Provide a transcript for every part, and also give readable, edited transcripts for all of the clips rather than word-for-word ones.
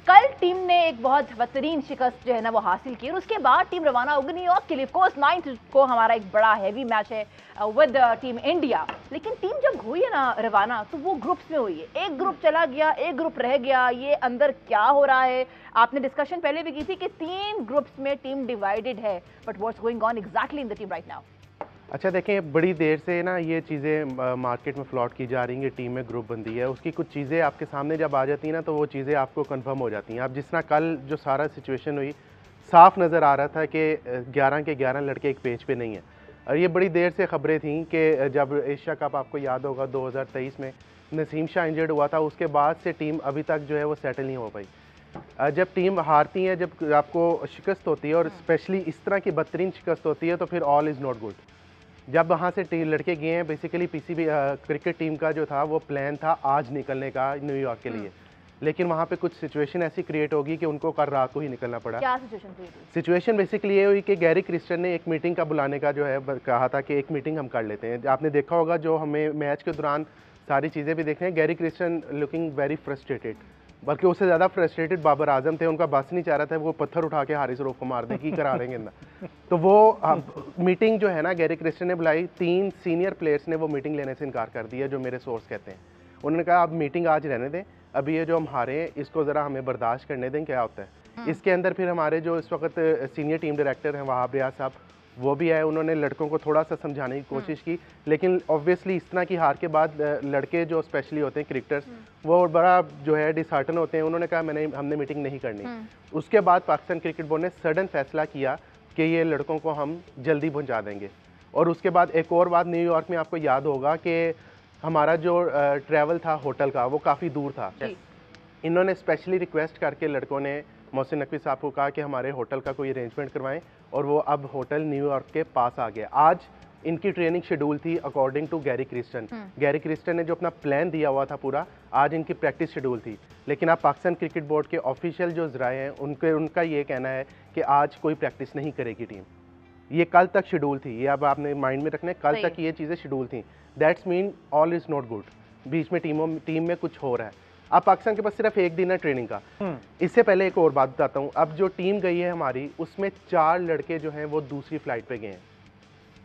कल टीम ने एक बहुत बेहतरीन शिकस्त जो है ना वो हासिल की और उसके बाद टीम रवाना होगी न्यूयॉर्क के लिए। ऑफ कोर्स 9 को हमारा एक बड़ा हैवी मैच है विद टीम इंडिया। लेकिन टीम जब हुई है ना रवाना तो वो ग्रुप्स में हुई है। एक ग्रुप चला गया, एक ग्रुप रह गया। ये अंदर क्या हो रहा है? आपने डिस्कशन पहले भी की थी कि 3 ग्रुप्स में टीम डिवाइडेड है, but what's going on exactly in the team right now? अच्छा देखें, बड़ी देर से ना ये चीज़ें मार्केट में फ्लॉट की जा रही हैं, टीम में ग्रुप बंदी है। उसकी कुछ चीज़ें आपके सामने जब आ जाती हैं ना तो वो चीज़ें आपको कंफर्म हो जाती हैं। अब जिस तरह कल जो सारा सिचुएशन हुई, साफ नज़र आ रहा था कि 11 के 11 लड़के एक पेज पे नहीं है। और ये बड़ी देर से खबरें थीं कि जब एशिया कप आपको याद होगा 2023 में नसीम शाह इंजर्ड हुआ था, उसके बाद से टीम अभी तक जो है वो सेटल नहीं हो पाई। जब टीम हारती है, जब आपको शिकस्त होती है और स्पेशली इस तरह की बदतरीन शिकस्त होती है तो फिर ऑल इज़ नॉट गुड। जब वहाँ से लड़के गए हैं, बेसिकली पीसीबी क्रिकेट टीम का जो था वो प्लान था आज निकलने का न्यूयॉर्क के लिए, लेकिन वहाँ पे कुछ सिचुएशन ऐसी क्रिएट होगी कि उनको कल रात को ही निकलना पड़ा। क्या सिचुएशन थी? सिचुएशन बेसिकली ये हुई कि गैरी क्रिस्टन ने एक मीटिंग का बुलाने का जो है कहा था कि एक मीटिंग हम कर लेते हैं। आपने देखा होगा जो हमें मैच के दौरान सारी चीज़ें भी देख रहे हैं, Gary Kristen looking very frustrated, बल्कि उससे ज़्यादा फ्रस्ट्रेटेड बाबर आजम थे। उनका बस नहीं चाह रहा था वो पत्थर उठा के हारिस रऊफ को मार दें कि करा रहे हैं। तो वो मीटिंग जो है ना गैरी क्रिस्टन ने बुलाई, 3 सीनियर प्लेयर्स ने वो मीटिंग लेने से इनकार कर दिया, जो मेरे सोर्स कहते हैं। उन्होंने कहा आप मीटिंग आज रहने दें, अभी ये जो हम हारे हैं इसको ज़रा हमें बर्दाश्त करने दें, क्या होता है। इसके अंदर फिर हमारे जो इस वक्त सीनियर टीम डायरेक्टर हैं वहाब रियाज साहब, वो भी आए। उन्होंने लड़कों को थोड़ा सा समझाने की कोशिश की, लेकिन ऑब्वियसली इस तरह की हार के बाद लड़के जो स्पेशली होते हैं क्रिकेटर्स, वो बड़ा जो है डिसहार्टन होते हैं। उन्होंने कहा हमने मीटिंग नहीं करनी। उसके बाद पाकिस्तान क्रिकेट बोर्ड ने सडन फैसला किया कि ये लड़कों को हम जल्दी पहुंचा देंगे। और उसके बाद एक और बात, न्यूयॉर्क में आपको याद होगा कि हमारा जो ट्रैवल था होटल का वो काफ़ी दूर था। इन्होंने स्पेशली रिक्वेस्ट करके लड़कों ने मोहसिन नकवी साहब को कहा कि हमारे होटल का कोई अरेंजमेंट करवाएं, और वो अब होटल न्यूयॉर्क के पास आ गया। आज इनकी ट्रेनिंग शेड्यूल थी according to Gary Kirsten. Gary Kirsten ने जो अपना प्लान दिया हुआ था पूरा, आज इनकी प्रैक्टिस शेड्यूल थी। लेकिन अब पाकिस्तान क्रिकेट बोर्ड के ऑफिशियल जो ज़राए हैं उनका ये कहना है कि आज कोई प्रैक्टिस नहीं करेगी टीम। ये कल तक शेड्यूल थी, ये अब आपने माइंड में रखना है, कल तक ये चीज़ें शेड्यूल थी। That's mean all is not good. बीच में टीम में कुछ हो रहा है। अब पाकिस्तान के पास सिर्फ एक दिन है ट्रेनिंग का। इससे पहले एक और बात बताता हूँ, अब जो टीम गई है हमारी उसमें 4 लड़के जो हैं वो दूसरी फ्लाइट पे गए हैं।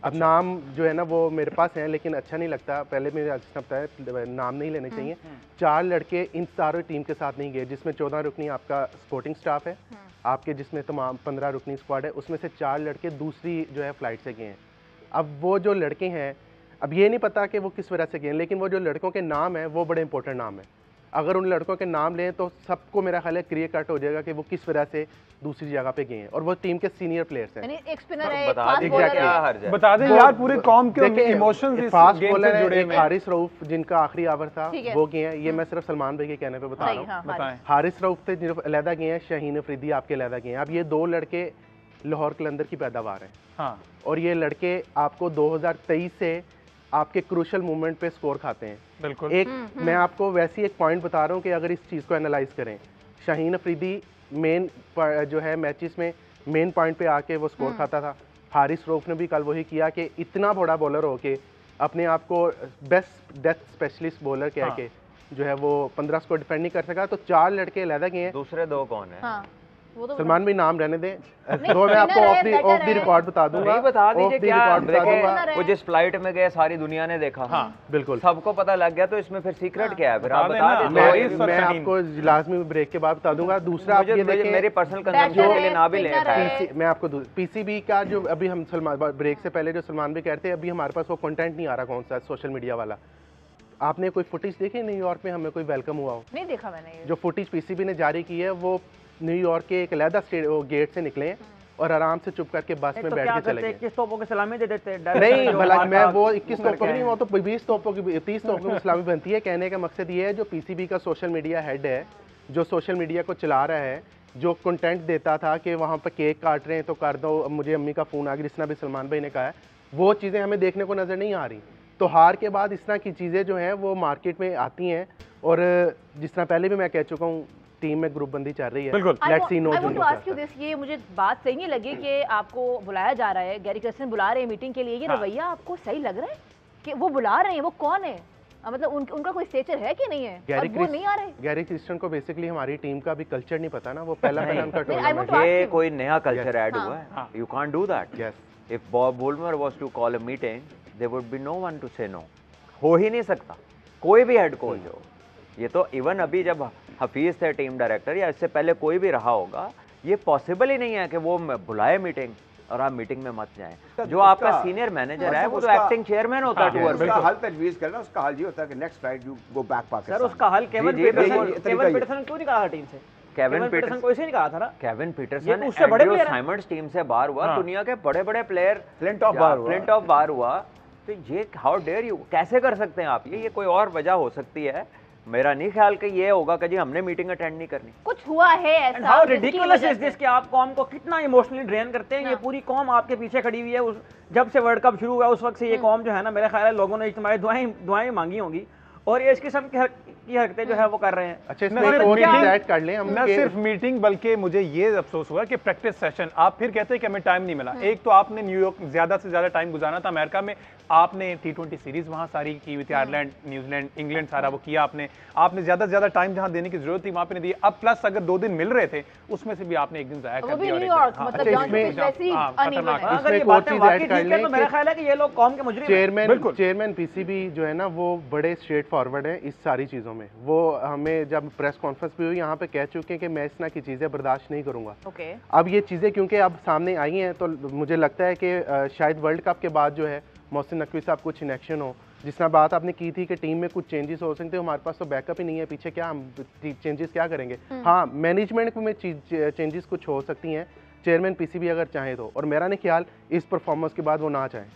अब नाम जो है ना वो मेरे पास हैं, लेकिन अच्छा नहीं लगता, पहले मेरे बताया नाम नहीं लेने चाहिए। 4 लड़के इन सारे टीम के साथ नहीं गए, जिसमें 14 रुकनी आपका स्पोर्टिंग स्टाफ है आपके, जिसमें तमाम 15 रुकनी स्क्वाड है, उसमें से 4 लड़के दूसरी जो है फ्लाइट से गए हैं। अब वो जो लड़के हैं, अब ये नहीं पता कि वो किस वजह से गए, लेकिन वो जो लड़कों के नाम है वो बड़े इंपॉर्टेंट नाम है। अगर उन लड़कों के नाम लें तो सबको मेरा ख्याल है क्लियर कट हो जाएगा कि वो किस वजह से दूसरी जगह पे गए हैं, और वो टीम के सीनियर प्लेयर्स हैं। एक स्पिनर है, बता दें यार पूरे कॉम के इमोशंस इस फास्ट गेम बॉलर से जुड़े है, हैं। हारिस रऊफ जिनका आखिरी ओवर था वो गए हैं। ये मैं सिर्फ सलमान भाई के कहने पे बता रहा हूँ। हारिस रऊफ थे जो अलहदा गए हैं, शाहीन अफरीदी आपके अलहदा गए हैं। अब ये 2 लड़के लाहौर कलंदर की पैदावार हैं, और ये लड़के आपको 2023 से आपके क्रूशल मूवमेंट पे स्कोर खाते हैं। बिल्कुल। मैं आपको वैसी एक पॉइंट बता रहा हूँ कि अगर इस चीज़ को एनालाइज करें, शाहीन अफरीदी मेन जो है मैचेस में मेन पॉइंट पे आके वो स्कोर खाता था। हारिस रऊफ ने भी कल वही किया कि इतना बड़ा बॉलर हो के अपने आप को बेस्ट डेथ स्पेशलिस्ट बॉलर कह के जो है वो 15 स्कोर डिफेंड नहीं कर सका। तो 4 लड़के अलहदा गए हैं। दूसरे 2 कौन है? सलमान भाई नाम रहने दें, तो मैं आपको ऑफ द रिकॉर्ड बता दूंगा। बता दीजिए क्या दूंगा। वो जिस फ्लाइट में गए सारी दुनिया ने देखा। बिल्कुल सबको पता लग गया, तो इसमें फिर सीक्रेट क्या है? फिर आप बता दें। मैं आपको लाजमी ब्रेक के बाद बता दूंगा। दूसरा आप ये देखें, मेरे पर्सनल कंजम्पशन के लिए ना भी ले, मैं आपको पीसीबी का जो अभी हम सलमान ब्रेक से पहले जो सलमान भी कहते हैं, अभी हमारे पास वो कंटेंट नहीं आ रहा, कौन सा सोशल मीडिया वाला। आपने कोई फुटेज देखी न्यूयॉर्क में हमें कोई वेलकम हुआ हो? नहीं देखा मैंने। जो फुटेज पीसीबी ने जारी की है वो न्यूयॉर्क के एक अलहदा गेट से निकले और आराम से चुप करके बस में बैठ के चले गए। 21 तोपों की सलामी दे देते नहीं, भला मैं वो 21 तोपों की नहीं, वो तो 20 तोपों की 30 तोपों की सलामी बनती है। कहने का मकसद ये है, जो पीसीबी का सोशल मीडिया हेड है, जो सोशल मीडिया को चला रहा है, जो कंटेंट देता था कि वहाँ पर केक काट रहे हैं तो कर दो, मुझे अम्मी का फ़ोन आ गया, जिस तरह भी सलमान भाई ने कहा है, वो चीज़ें हमें देखने को नज़र नहीं आ रही। तो हार के बाद इस तरह की चीज़ें जो हैं वो मार्केट में आती हैं, और जिस तरह पहले भी मैं कह चुका हूँ टीम में ग्रुप बंदी चल रही है। बिल्कुल। Let's see no. ये मुझे बात सही नहीं लगी कि आपको बुलाया जा रहा है, गैरी क्रिस्टन बुला रहे हैं मीटिंग के लिए, ये रवैया आपको सही लग रहा है कि वो बुला रहे हैं? वो कौन है? मतलब उनका कोई स्टेचर है कि नहीं है? और वो नहीं आ रहे। गैरी क्रिस्टन को बेसिकली हमारी टीम का भी कल्चर नहीं पता ना, वो पहला उनका टूर्नामेंट ये कोई नया कल्चर ऐड हुआ है, you can't do that. If Bob Woolmer was to call a meeting there would be no one to say no. हो ही नहीं सकता कोई भी हेड कोच हो। ये तो इवन अभी जब हफीज थे टीम डायरेक्टर या इससे पहले कोई भी रहा होगा, ये पॉसिबल ही नहीं है कि वो बुलाए मीटिंग और आप मीटिंग में मत जाएं। जो आपका सीनियर मैनेजर है वो तो एक्टिंग चेयरमैन होता है टूर में। उसका हल तजवीज करना, उसका हल ये होता है कि next flight you go back Pakistan. Sir उसका हल केविन पीटरसन क्यों नहीं कहा टीम से? केविन पीटरसन को इसे नहीं कहा था ना। केविन पीटरसन उससे बड़े प्लेयर साइमंड्स टीम से बाहर हुआ, दुनिया के बड़े-बड़े प्लेयर फ्लिंट ऑफ बार हुआ। तो ये हाउ डेयर यू, कैसे कर सकते हैं आप ये कोई और वजह हो सकती है। मेरा नहीं ख्याल कि ये होगा कि जी हमने मीटिंग अटेंड नहीं करनी। कुछ हुआ है ऐसा। हाउ रिडिकुलस इज दिस कि आप कौम को कितना इमोशनली ड्रेन करते हैं। ये पूरी कौम आपके पीछे खड़ी हुई है। जब से वर्ल्ड कप शुरू हुआ उस वक्त से ये कौम जो है ना, मेरा ख्याल है लोगों ने इज्तिमाई दुआएं मांगी होंगी और ये इस किस्म की हरकतें जो है वो कर रहे हैं। अच्छा, इसमें एक और चीज ऐड कर लें हम। न सिर्फ मीटिंग बल्कि मुझे ये अफसोस हुआ कि प्रैक्टिस सेशन आप फिर कहते हैं कि हमें टाइम नहीं मिला। एक तो आपने न्यूयॉर्क ज्यादा से ज्यादा टाइम गुजारना था, अमेरिका में आपने T20 सीरीज वहां सारी की हुई थी, आयरलैंड, न्यूजीलैंड, इंग्लैंड सारा वो किया आपने ज्यादा से ज्यादा टाइम जहां देने की जरूरत थी वहां पे नहीं दी। अब प्लस अगर 2 दिन मिल रहे थे उसमें से भी आपने एक दिन जाया कर दिया। चेयरमैन पीसीबी जो है ना वो बड़े स्ट्रेट फॉरवर्ड है इस सारी चीजों में। वो हमें जब प्रेस कॉन्फ्रेंस भी हुई यहाँ पे कह चुके हैं कि मैं इस तरह की चीजें बर्दाश्त नहीं करूंगा। अब ये चीजें क्योंकि अब सामने आई हैं तो मुझे लगता है कि शायद वर्ल्ड कप के बाद जो है मोहसिन नकवी साहब कुछ इनेक्शन हो। जिस तरह बात आपने की थी कि टीम में कुछ चेंजेस हो सकते हैं, हमारे पास तो बैकअप ही नहीं है पीछे, क्या हम चेंजेस क्या करेंगे। हाँ, मैनेजमेंट में चेंजेस कुछ हो सकती हैं, चेयरमैन पीसीबी अगर चाहे तो, और मेरा नहीं ख्याल इस परफॉर्मेंस के बाद वो ना चाहें।